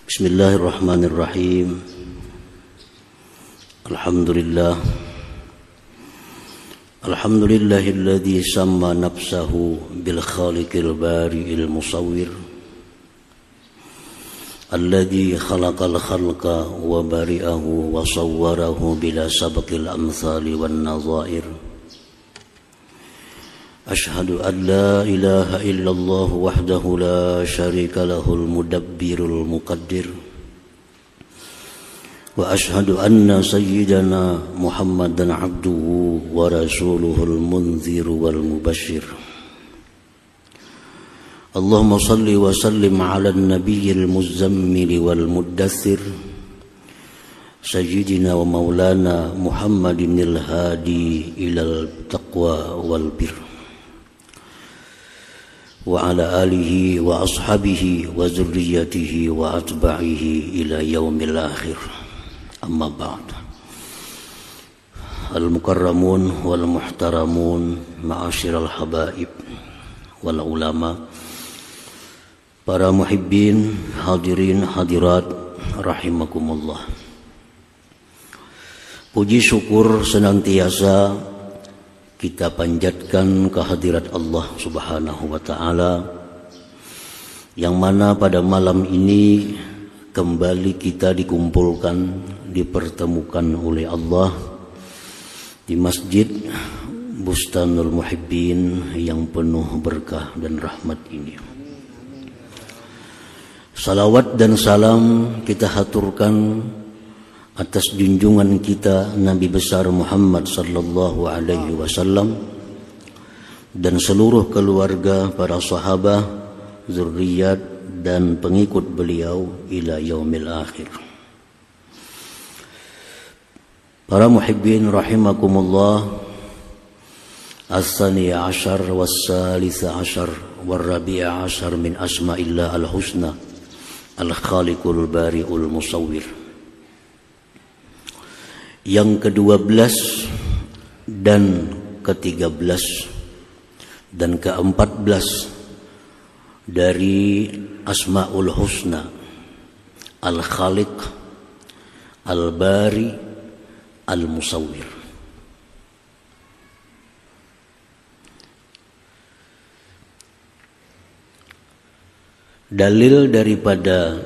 Bismillahirrahmanirrahim. Alhamdulillahilladzi samma nafsahu bil khaliqil bari'il musawwir alladzi khalaqal khalqa wa bari'ahu wa sawwarahu bila sabqil amthali wan nadha'ir. Ashhadu an la ilaha illallah wahdahu la syarika lahul mudabbirul muqaddir. Wa ashhadu anna sayyidana Muhammadan abduhu wa rasuluhul munziru wal mubashshir. Allahumma salli wa sallim ala nabiyyil muzammil wal muddathir sayyidina wa maulana Muhammadinil hadi ilal taqwa wal birr. Wa ala alihi wa ashabihi wa zurriyatihi wa atba'ihi ila yaumil akhir. Amma ba'd. Al-mukarramun wal muhtaramun ma'asyiral habaib wal ulama, para muhibbin, hadirin hadirat rahimakumullah. Puji syukur senantiasa kita panjatkan kehadirat Allah Subhanahu wa ta'ala, yang mana pada malam ini kembali kita dikumpulkan, dipertemukan oleh Allah di Masjid Bustanul Muhibbin yang penuh berkah dan rahmat ini. Salawat dan salam kita haturkan atas junjungan kita Nabi besar Muhammad sallallahu alaihi wasallam dan seluruh keluarga, para sahabat, zurriyat dan pengikut beliau ila yaumil akhir. Para muhibbin rahimakumullah, as-saniya ashar was-salisa ashar war-rabi'a ashar min asma'illah al-husna al-khaliqul bari'ul musawwir. Yang ke-12 dan ke-13 dan ke-14 dari Asmaul Husna, Al-Khaliq, Al-Bari, Al-Musawwir. Dalil daripada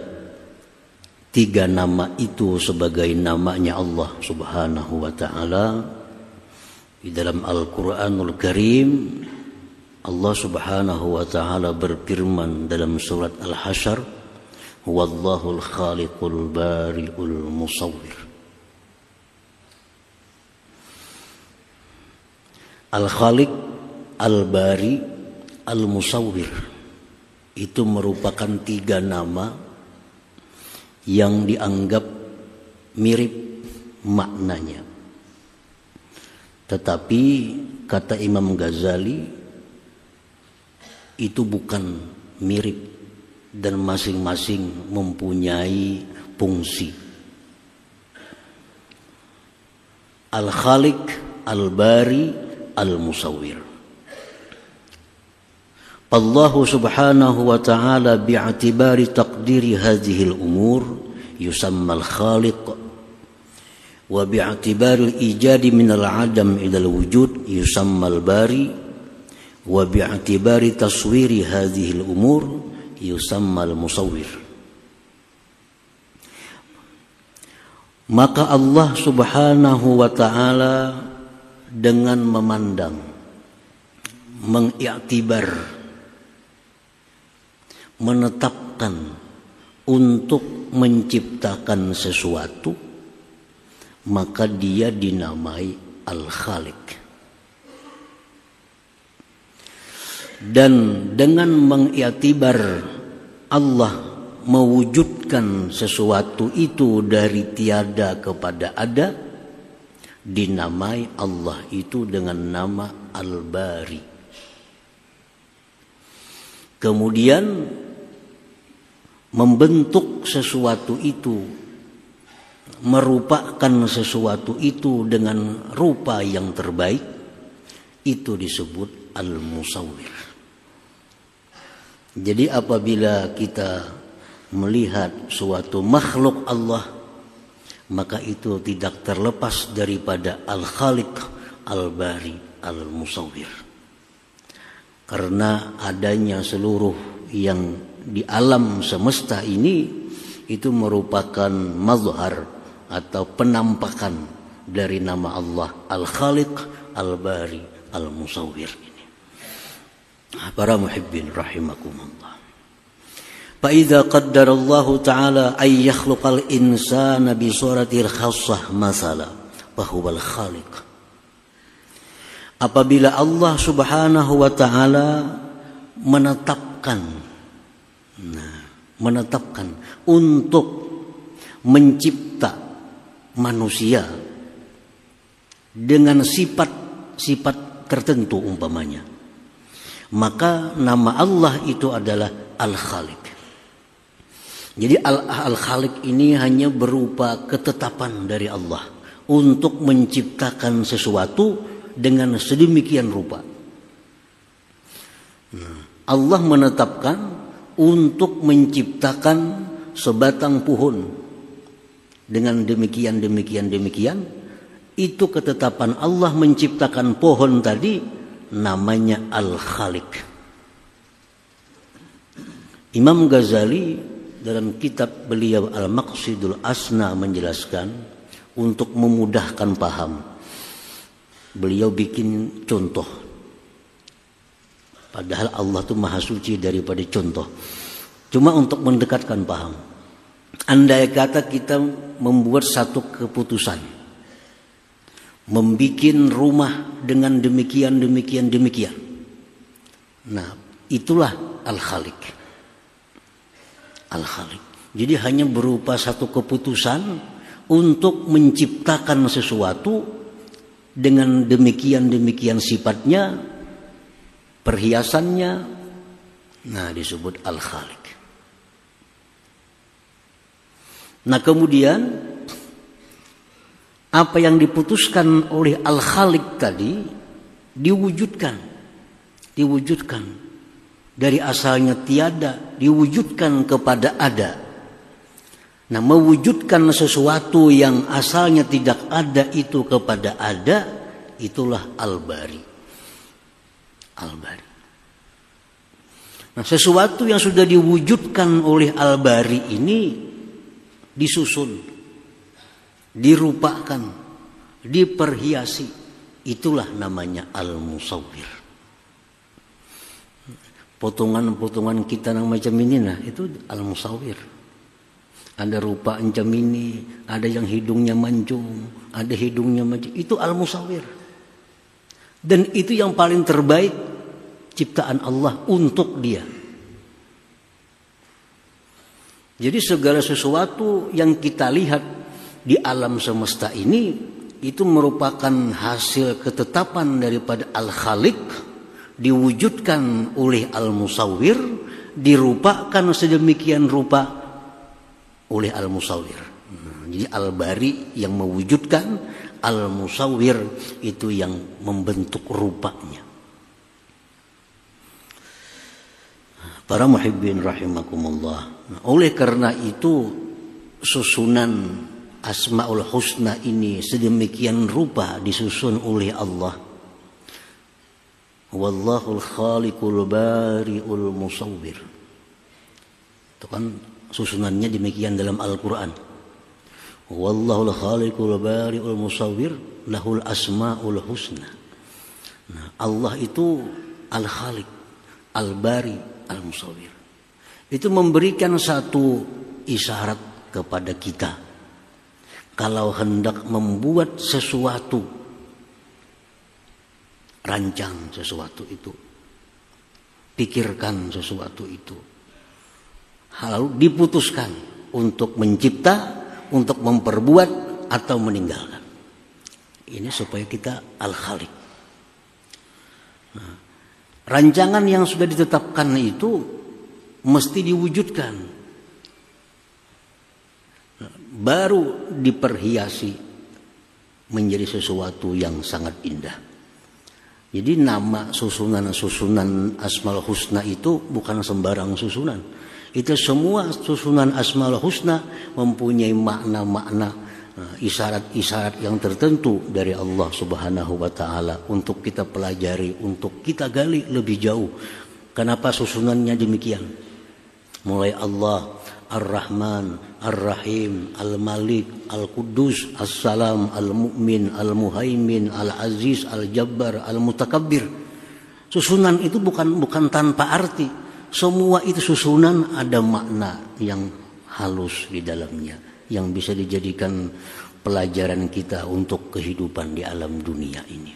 tiga nama itu sebagai namanya Allah Subhanahu wa ta'ala di dalam Al-Quranul Karim. Allah Subhanahu wa ta'ala berfirman dalam surat Al-Hasyr, Huwallahul khaliqul bari'ul musawwir. Al-Khaliq, Al-Bari, Al-Musawwir itu merupakan tiga nama yang dianggap mirip maknanya. Tetapi kata Imam Ghazali itu bukan mirip dan masing-masing mempunyai fungsi. Al-Khaliq, Al-Bari, Al-Musawwir. Allah subhanahu wa ta'ala bi'atibari taqdiri hadhil umur yusamma al-khaliq wa bi'atibari al-ijadi min al-adam ila al-wujud yusamma al-bari wa bi'atibari taswiri hadhil umur yusamma al-musawwir. Maka Allah subhanahu wa ta'ala dengan memandang, mengiktibar, menetapkan untuk menciptakan sesuatu, maka dia dinamai Al-Khaliq. Dan dengan mengiktibar Allah mewujudkan sesuatu itu dari tiada kepada ada, dinamai Allah itu dengan nama Al-Bari. Kemudian membentuk sesuatu itu, merupakan sesuatu itu dengan rupa yang terbaik, itu disebut Al-Musawwir. Jadi apabila kita melihat suatu makhluk Allah, maka itu tidak terlepas daripada Al-Khaliq, Al-Bari, Al-Musawwir. Karena adanya seluruh yang di alam semesta ini itu merupakan mazhar atau penampakan dari nama Allah Al-Khaliq, Al-Bari, Al-Musawwir ini. Para muhibbin rahimakumullah. Fa idza qaddara Allah taala ay yakhluqal insana bi suratil khassah masala fa huwal khaliq. Apabila Allah Subhanahu wa taala menetapkan untuk mencipta manusia dengan sifat tertentu umpamanya, maka nama Allah itu adalah Al-Khaliq. Jadi Al-Khaliq ini hanya berupa ketetapan dari Allah untuk menciptakan sesuatu dengan sedemikian rupa. Allah menetapkan untuk menciptakan sebatang pohon dengan demikian. Itu ketetapan Allah menciptakan pohon tadi, namanya Al-Khaliq. Imam Ghazali dalam kitab beliau Al-Maqsidul Asna menjelaskan untuk memudahkan paham. Beliau bikin contoh. Padahal Allah itu maha suci daripada contoh. Cuma untuk mendekatkan paham. Andai kata kita membuat satu keputusan, membikin rumah dengan demikian. Nah, itulah Al-Khaliq. Al-Khaliq. Jadi hanya berupa satu keputusan untuk menciptakan sesuatu dengan demikian sifatnya, perhiasannya. Nah, disebut Al-Khaliq. Nah, kemudian apa yang diputuskan oleh Al-Khaliq tadi diwujudkan dari asalnya tiada, diwujudkan kepada ada. Nah, mewujudkan sesuatu yang asalnya tidak ada itu kepada ada, itulah Al-Bari. Al-Bari. Nah, sesuatu yang sudah diwujudkan oleh Al-Bari ini disusun, dirupakan, diperhiasi, itulah namanya Al-Musawwir. Potongan-potongan kita yang macam ini, nah itu Al-Musawwir. Ada rupa macam ini, ada yang hidungnya mancung, ada hidungnya macam itu Al-Musawwir. Dan itu yang paling terbaik ciptaan Allah untuk dia. Jadi segala sesuatu yang kita lihat di alam semesta ini itu merupakan hasil ketetapan daripada Al-Khaliq, diwujudkan oleh Al-Musawwir, dirupakan sedemikian rupa oleh Al-Musawwir. Jadi Al-Bari yang mewujudkan, Al-Musawwir itu yang membentuk rupanya. Para muhibbin rahimakumullah. Oleh karena itu susunan Asmaul Husna ini sedemikian rupa disusun oleh Allah. Wallahul khaliqul bari'ul musawwir. Itu kan susunannya demikian dalam Al-Quran. Wallahul khaliqul bari'ul musawwir lahul asma'ul husna. Nah, Allah itu Al-Khaliq, Al-Bari, Al-Musawwir. Itu memberikan satu isyarat kepada kita. Kalau hendak membuat sesuatu, rancang sesuatu itu, pikirkan sesuatu itu, lalu diputuskan untuk mencipta, untuk memperbuat atau meninggalkan. Ini supaya kita Al-Khaliq. Nah, rancangan yang sudah ditetapkan itu mesti diwujudkan, baru diperhiasi menjadi sesuatu yang sangat indah. Jadi nama susunan Asmaul Husna itu bukan sembarang susunan. Itu semua susunan Asmaul Husna mempunyai makna-makna, isyarat-isyarat yang tertentu dari Allah Subhanahu wa taala untuk kita pelajari, untuk kita gali lebih jauh. Kenapa susunannya demikian? Mulai Allah Ar-Rahman, Ar-Rahim, Al-Malik, Al-Quddus, As-Salam, Al-Mu'min, Al-Muhaimin, Al-Aziz, Al-Jabbar, Al-Mutakabbir. Susunan itu bukan tanpa arti. Semua itu susunan ada makna yang halus di dalamnya, yang bisa dijadikan pelajaran kita untuk kehidupan di alam dunia ini.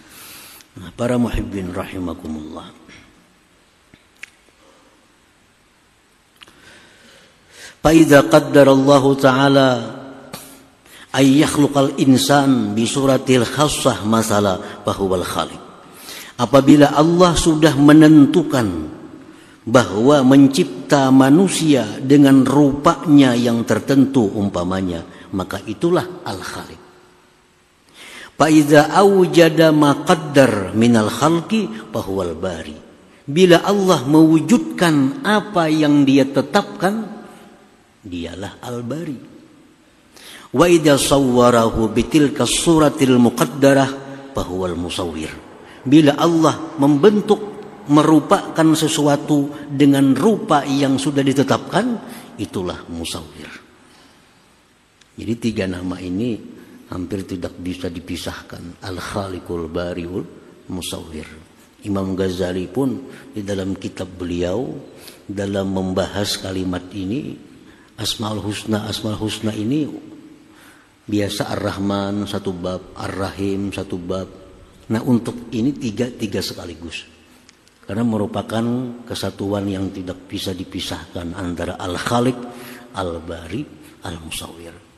Nah, para muhibbin rahimakumullah. Faidza qaddarallahu ta'ala ay yakhluqal insan bi suratil khassah masala fahuwal khaliq. Apabila Allah sudah menentukan bahwa mencipta manusia dengan rupanya yang tertentu umpamanya, maka itulah al-khaliq. Fa idza awjada ma qaddar minal khalqi fahuwal bari. Bila Allah mewujudkan apa yang dia tetapkan, dialah al-bari. Wa idza sawwarahu bitilka suratil muqaddarah fahuwal musawwir. Bila Allah membentuk, merupakan sesuatu dengan rupa yang sudah ditetapkan, itulah musawwir. Jadi 3 nama ini hampir tidak bisa dipisahkan. Al-Khaliqul Bariul Musawwir. Imam Ghazali pun di dalam kitab beliau dalam membahas kalimat ini, Asmaul Husna ini biasa Ar-Rahman satu bab, Ar-Rahim satu bab. Nah, untuk ini tiga sekaligus. Karena merupakan kesatuan yang tidak bisa dipisahkan antara Al-Khaliq, Al-Bari, Al-Musawwir.